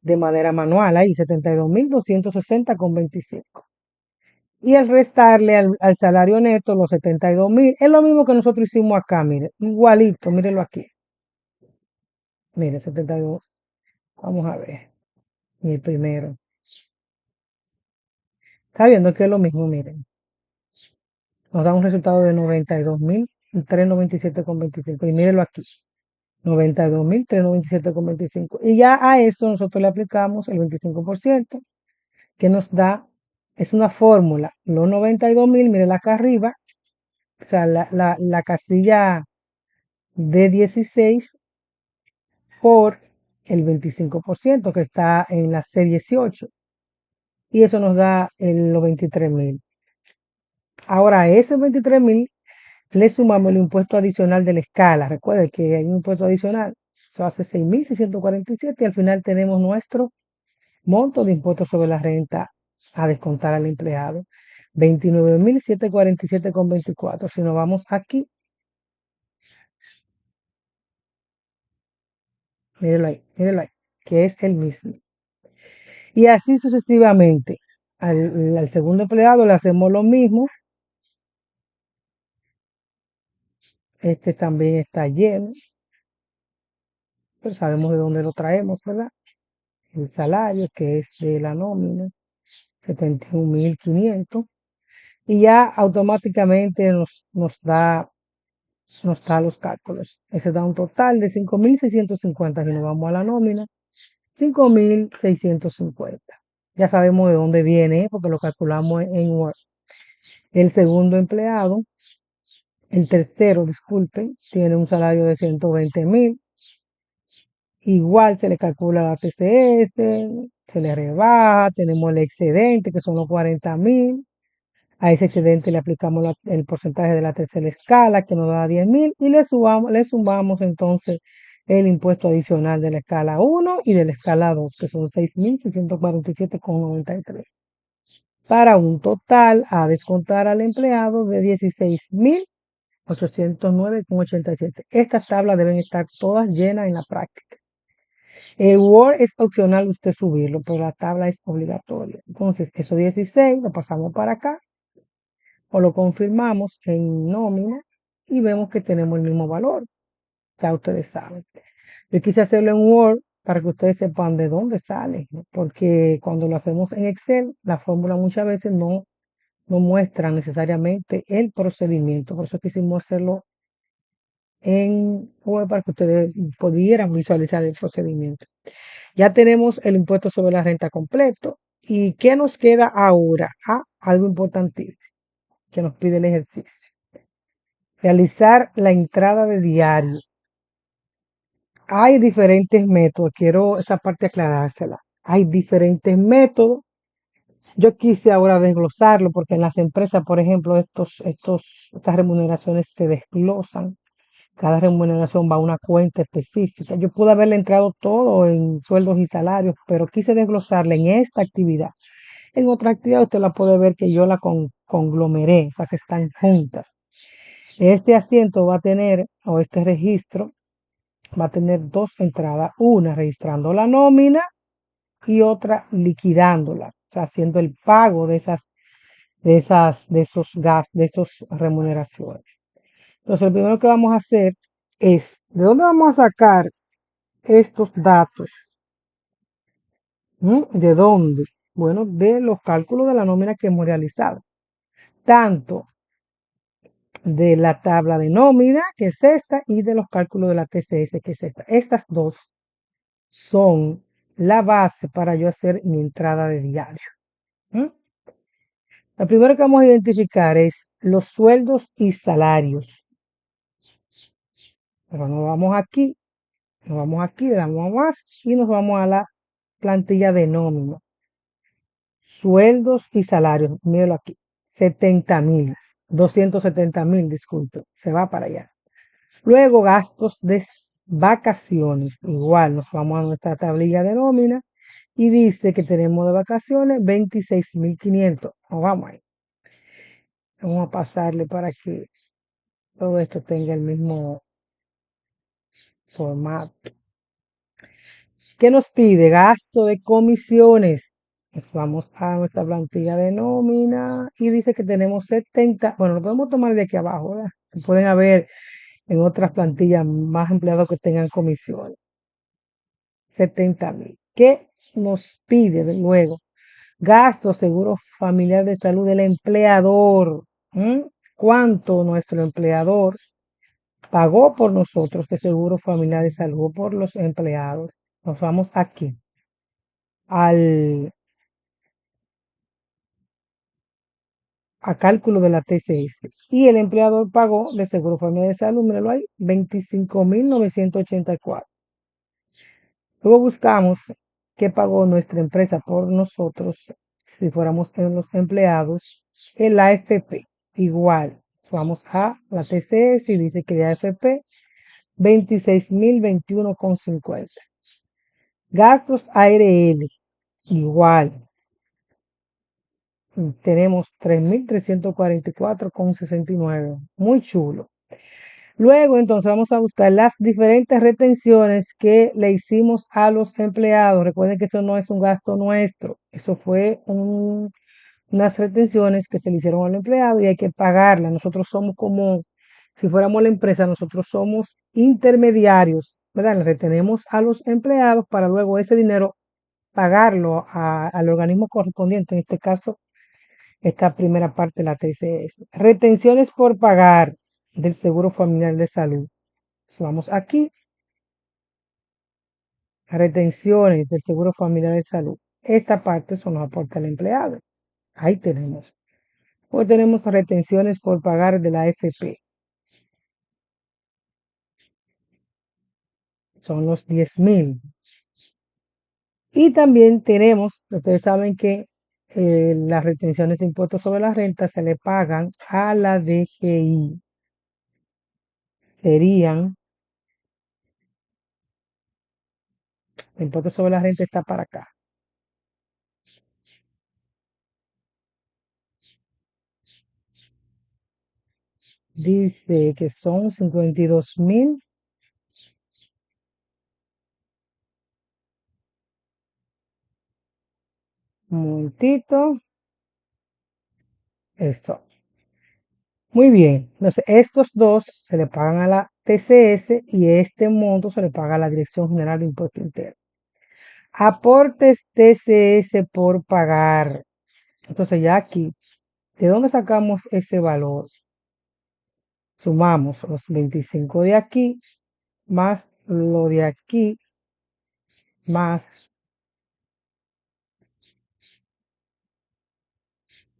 S1: de manera manual ahí, 72.260,25. Y el restarle al salario neto los 72.000, es lo mismo que nosotros hicimos acá, mire, igualito, mírelo aquí. Mire, 72. Vamos a ver. Y el primero. Está viendo que es lo mismo, miren. Nos da un resultado de 92.397,25. Y mírenlo aquí. 92.397,25. Y ya a eso nosotros le aplicamos el 25%, que nos da, es una fórmula. Los 92.000, mírenla acá arriba. O sea, la casilla de 16 por el 25% que está en la C18. Y eso nos da los 23.000. Ahora a ese 23.000 le sumamos el impuesto adicional de la escala. Recuerde que hay un impuesto adicional. Eso hace 6.647 y al final tenemos nuestro monto de impuesto sobre la renta a descontar al empleado. 29.747,24. Si nos vamos aquí, mírenlo ahí, que es el mismo. Y así sucesivamente. Al segundo empleado le hacemos lo mismo. Este también está lleno, pero sabemos de dónde lo traemos, ¿verdad? El salario, que es de la nómina, 71.500. Y ya automáticamente nos da los cálculos. Ese da un total de 5.650. Si nos vamos a la nómina, 5.650. Ya sabemos de dónde viene, porque lo calculamos en Word. El segundo empleado, el tercero, disculpen, tiene un salario de 120.000. Igual se le calcula la TCS, se le rebaja, tenemos el excedente, que son los 40.000. A ese excedente le aplicamos el porcentaje de la tercera escala, que nos da 10.000, y le sumamos entonces el impuesto adicional de la escala 1 y de la escala 2, que son 6.647,93, para un total a descontar al empleado de 16.809,87. Estas tablas deben estar todas llenas en la práctica. El Word es opcional usted subirlo, pero la tabla es obligatoria. Entonces, esos 16 lo pasamos para acá o lo confirmamos en nómina y vemos que tenemos el mismo valor. Ya ustedes saben. Yo quise hacerlo en Word para que ustedes sepan de dónde sale, ¿no? Porque cuando lo hacemos en Excel, la fórmula muchas veces no muestra necesariamente el procedimiento. Por eso quisimos hacerlo en Word para que ustedes pudieran visualizar el procedimiento. Ya tenemos el impuesto sobre la renta completo. ¿Y qué nos queda ahora? Algo importantísimo que nos pide el ejercicio. Realizar la entrada de diario. Hay diferentes métodos, quiero esa parte aclarársela. Hay diferentes métodos. Yo quise ahora desglosarlo porque en las empresas, por ejemplo, estas remuneraciones se desglosan. Cada remuneración va a una cuenta específica. Yo pude haberle entrado todo en sueldos y salarios, pero quise desglosarla en esta actividad. En otra actividad usted la puede ver que yo la conglomeré, o sea que están juntas. Este asiento va a tener, o este registro, va a tener dos entradas, una registrando la nómina y otra liquidándola, o sea, haciendo el pago de esos gastos, de esas remuneraciones. Entonces, lo primero que vamos a hacer es, ¿de dónde vamos a sacar estos datos? ¿De dónde? Bueno, de los cálculos de la nómina que hemos realizado. Tanto de la tabla de nómina, que es esta, y de los cálculos de la TCS, que es esta. Estas dos son la base para yo hacer mi entrada de diario. Lo primero que vamos a identificar es los sueldos y salarios. Pero nos vamos aquí, le damos a más y nos vamos a la plantilla de nómina. Sueldos y salarios, míralo aquí, 70.000, 270.000, disculpe, se va para allá. Luego gastos de vacaciones, igual nos vamos a nuestra tablilla de nómina y dice que tenemos de vacaciones 26.500. Vamos ahí. Vamos a pasarle para que todo esto tenga el mismo formato. ¿Qué nos pide? Gasto de comisiones. Pues vamos a nuestra plantilla de nómina y dice que tenemos 70. Bueno, lo podemos tomar de aquí abajo, ¿verdad? Pueden haber en otras plantillas más empleados que tengan comisiones. 70.000. ¿Qué nos pide de luego? Gasto, seguro familiar de salud del empleador. ¿Cuánto nuestro empleador pagó por nosotros de seguro familiar de salud por los empleados? Nos vamos aquí al a cálculo de la TCS. Y el empleador pagó de seguro familiar de salud, míralo ahí, 25.984. Luego buscamos qué pagó nuestra empresa por nosotros si fuéramos en los empleados. El AFP, igual. Vamos a la TCS y dice que el AFP 26.021,50. Gastos ARL, igual. Tenemos 3.344,69. Muy chulo. Luego, entonces, vamos a buscar las diferentes retenciones que le hicimos a los empleados. Recuerden que eso no es un gasto nuestro. Eso fue unas retenciones que se le hicieron al empleado y hay que pagarlas. Nosotros somos como, si fuéramos la empresa, nosotros somos intermediarios, ¿verdad? Le retenemos a los empleados para luego ese dinero pagarlo al organismo correspondiente, en este caso, esta primera parte de la TCS. Retenciones por pagar del Seguro Familiar de Salud. Vamos aquí, retenciones del Seguro Familiar de Salud. Esta parte son los aportes al empleado. Ahí tenemos. Hoy tenemos retenciones por pagar de la AFP. Son los 10.000. Y también tenemos, ustedes saben que las retenciones de impuestos sobre la renta se le pagan a la DGI. Serían, el impuesto sobre la renta está para acá. Dice que son 52.000. Un momentito. Eso. Muy bien. Entonces, estos dos se le pagan a la TCS y este monto se le paga a la Dirección General de Impuestos Internos. Aportes TCS por pagar. Entonces, ya aquí, ¿de dónde sacamos ese valor? Sumamos los 25 de aquí, más lo de aquí, más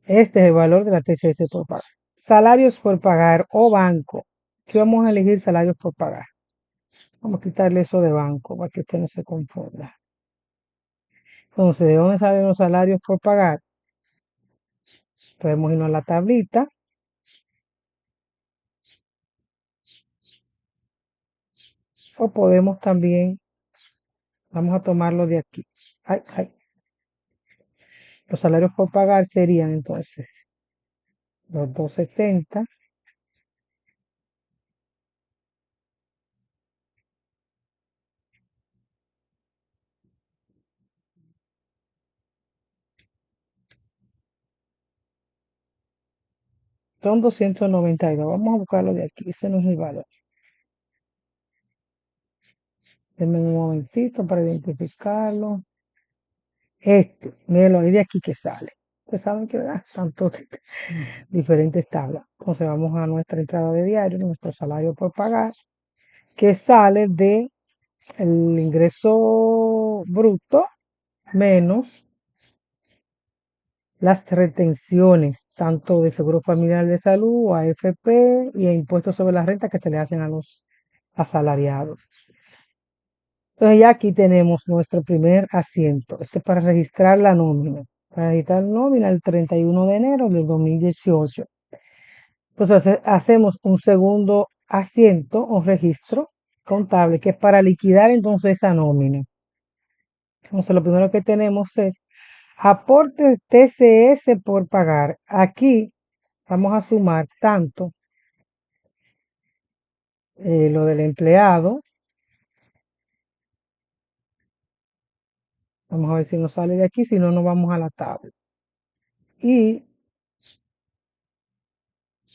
S1: este es el valor de la TCS por pagar. Salarios por pagar o banco. Aquí vamos a elegir salarios por pagar. Vamos a quitarle eso de banco para que usted no se confunda. Entonces, ¿de dónde salen los salarios por pagar? Podemos irnos a la tablita. O podemos también, vamos a tomarlo de aquí. Ay, ay. Los salarios por pagar serían entonces los 270. Son 292. Vamos a buscarlo de aquí. Ese no es el valor. Denme un momentito para identificarlo. Mírenlo ahí de aquí que sale. Ustedes saben que están todas diferentes tablas. Entonces vamos a nuestra entrada de diario, nuestro salario por pagar, que sale de el ingreso bruto menos las retenciones, tanto de Seguro Familiar de Salud, AFP y impuestos sobre la renta que se le hacen a los asalariados. Entonces ya aquí tenemos nuestro primer asiento. Este es para registrar la nómina. Para registrar la nómina el 31 de enero del 2018. Entonces hacemos un segundo asiento o registro contable que es para liquidar entonces esa nómina. Entonces, lo primero que tenemos es aporte TCS por pagar. Aquí vamos a sumar tanto lo del empleado. Vamos a ver si nos sale de aquí, si no, nos vamos a la tabla. Y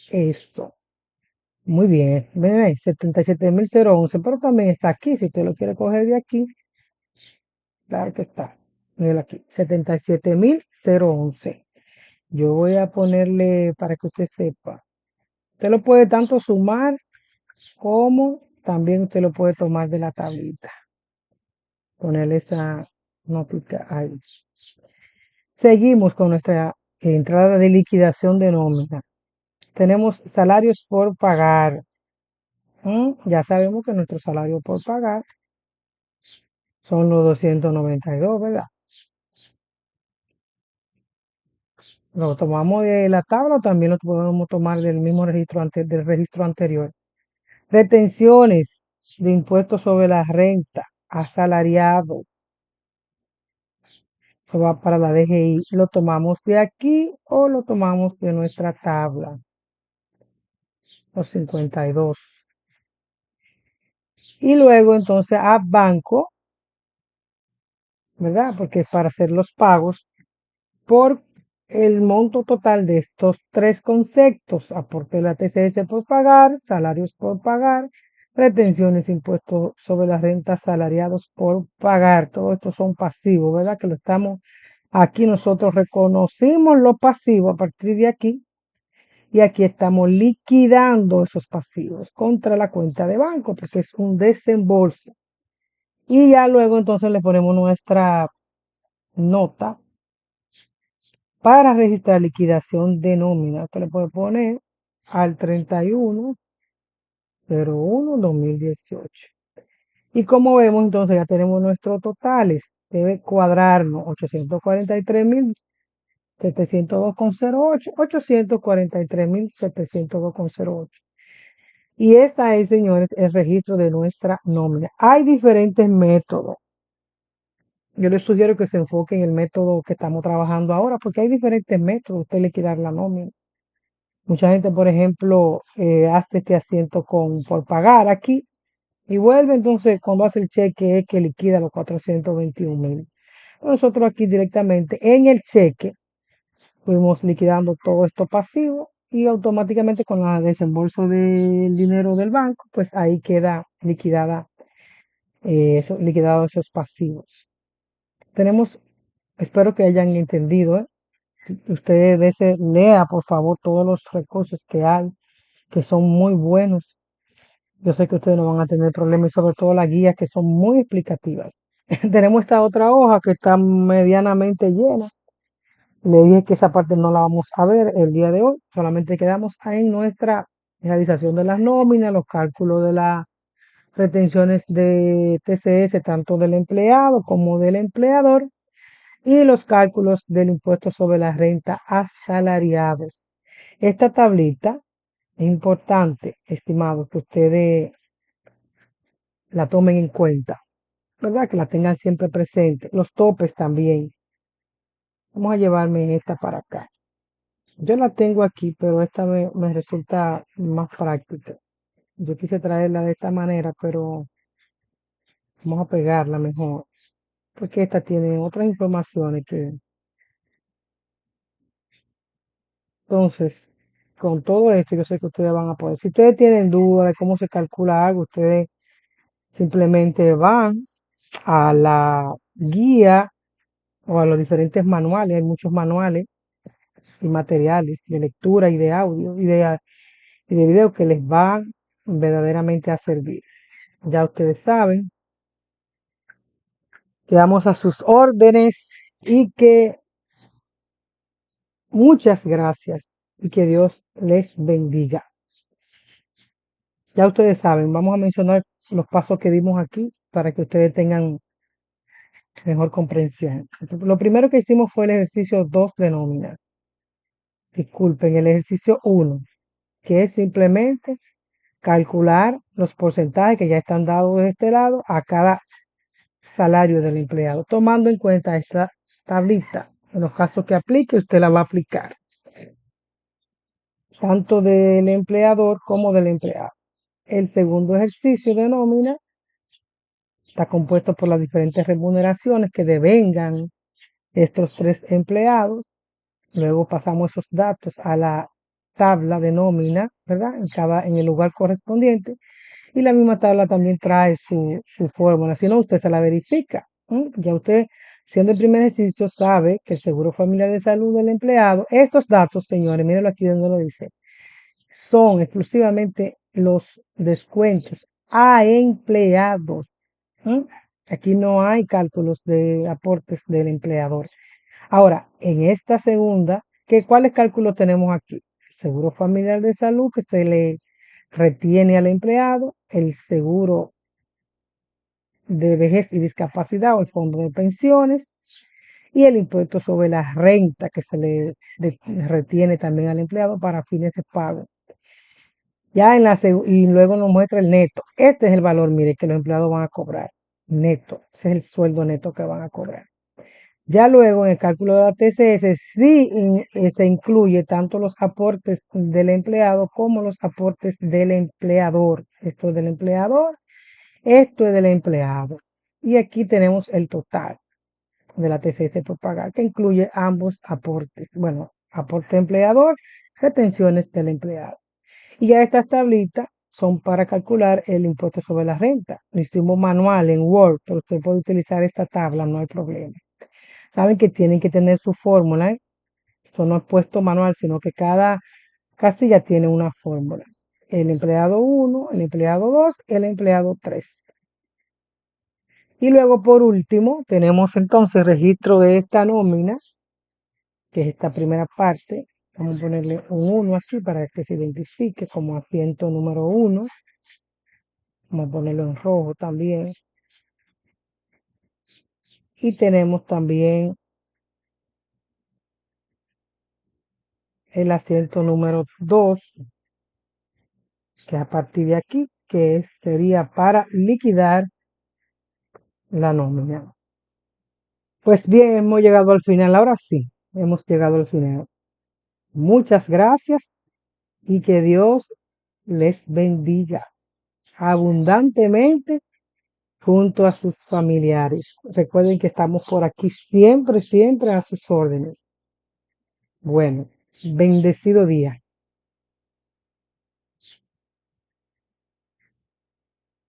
S1: eso. Muy bien. Ven, 77.011, pero también está aquí. Si usted lo quiere coger de aquí, claro que está. Míralo aquí. 77.011. Yo voy a ponerle para que usted sepa. Usted lo puede tanto sumar como también usted lo puede tomar de la tablita. Ponerle esa notita ahí. Seguimos con nuestra entrada de liquidación de nómina. Tenemos salarios por pagar. Ya sabemos que nuestro salario por pagar son los 292, ¿verdad? Lo tomamos de la tabla o también lo podemos tomar del mismo registro del registro anterior. Retenciones de impuestos sobre la renta, asalariado. Eso va para la DGI. ¿Lo tomamos de aquí o lo tomamos de nuestra tabla? Los 52. Y luego entonces a banco, ¿verdad? Porque es para hacer los pagos por el monto total de estos tres conceptos: aporte de la TCS por pagar, salarios por pagar, retenciones, impuestos sobre las rentas, salariados por pagar. Todo esto son pasivos, ¿verdad? Que lo estamos aquí, nosotros reconocimos lo pasivo a partir de aquí y aquí estamos liquidando esos pasivos contra la cuenta de banco porque es un desembolso. Y ya luego entonces le ponemos nuestra nota para registrar liquidación de nómina. Usted le puede poner al 31/01/2018. Y como vemos, entonces ya tenemos nuestros totales. Debe cuadrarnos 843.702,08, 843.702,08. Y esta es, señores, el registro de nuestra nómina. Hay diferentes métodos. Yo les sugiero que se enfoque en el método que estamos trabajando ahora, porque hay diferentes métodos de usted liquidar la nómina. Mucha gente, por ejemplo, hace este asiento por pagar aquí y vuelve, entonces cuando hace el cheque es que liquida los 421.000. Nosotros aquí directamente en el cheque fuimos liquidando todo esto pasivo y automáticamente con la desembolso del dinero del banco, pues ahí queda liquidados esos pasivos. Tenemos, espero que hayan entendido, ¿eh? Usted lea por favor todos los recursos que hay, que son muy buenos. Yo sé que ustedes no van a tener problemas y sobre todo las guías que son muy explicativas. Tenemos esta otra hoja que está medianamente llena. Le dije que esa parte no la vamos a ver el día de hoy, solamente quedamos en nuestra realización de las nóminas, los cálculos de las retenciones de TCS, tanto del empleado como del empleador, y los cálculos del impuesto sobre la renta asalariados. Esta tablita es importante, estimados, que ustedes la tomen en cuenta, ¿verdad? Que la tengan siempre presente. Los topes también. Vamos a llevarme esta para acá. Yo la tengo aquí, pero esta me resulta más práctica. Yo quise traerla de esta manera, pero vamos a pegarla mejor, porque esta tiene otras informaciones que... Entonces, con todo esto, yo sé que ustedes van a poder. Si ustedes tienen duda de cómo se calcula algo, ustedes simplemente van a la guía o a los diferentes manuales. Hay muchos manuales y materiales de lectura y de audio y de video que les van verdaderamente a servir. Ya ustedes saben, quedamos a sus órdenes y que muchas gracias y que Dios les bendiga. Ya ustedes saben, vamos a mencionar los pasos que dimos aquí para que ustedes tengan mejor comprensión. Lo primero que hicimos fue el ejercicio 2 de nómina. Disculpen, el ejercicio 1, que es simplemente calcular los porcentajes que ya están dados de este lado a cada salario del empleado, tomando en cuenta esta tablita. En los casos que aplique, usted la va a aplicar, tanto del empleador como del empleado. El segundo ejercicio de nómina está compuesto por las diferentes remuneraciones que devengan estos tres empleados. Luego pasamos esos datos a la tabla de nómina, ¿verdad? En el lugar correspondiente. Y la misma tabla también trae su fórmula. Si no, usted se la verifica. Ya usted, siendo el primer ejercicio, sabe que el Seguro Familiar de Salud del empleado, estos datos, señores, mírenlo aquí donde lo dice, son exclusivamente los descuentos a empleados. ¿Mm? Aquí no hay cálculos de aportes del empleador. Ahora, en esta segunda, ¿cuáles cálculos tenemos aquí? El seguro familiar de salud que se le retiene al empleado, el seguro de vejez y discapacidad o el fondo de pensiones y el impuesto sobre la renta que se le retiene también al empleado para fines de pago. Y luego nos muestra el neto. Este es el valor, mire, que los empleados van a cobrar. Neto. Ese es el sueldo neto que van a cobrar. Ya luego en el cálculo de la TCS sí se incluye tanto los aportes del empleado como los aportes del empleador. Esto es del empleador, esto es del empleado. Y aquí tenemos el total de la TCS por pagar, que incluye ambos aportes. Bueno, aporte empleador, retenciones del empleado. Y ya estas tablitas son para calcular el impuesto sobre la renta. Lo hicimos manual en Word, pero usted puede utilizar esta tabla, no hay problema. Saben que tienen que tener su fórmula, ¿eh? Esto no es puesto manual, sino que cada casilla tiene una fórmula. El empleado 1, el empleado 2, el empleado 3. Y luego, por último, tenemos entonces registro de esta nómina, que es esta primera parte. Vamos a ponerle un 1 aquí para que se identifique como asiento número 1. Vamos a ponerlo en rojo también. Y tenemos también el asiento número 2, que a partir de aquí, que sería para liquidar la nómina. Pues bien, hemos llegado al final. Ahora sí, hemos llegado al final. Muchas gracias y que Dios les bendiga abundantemente junto a sus familiares. Recuerden que estamos por aquí siempre, siempre a sus órdenes. Bueno, bendecido día.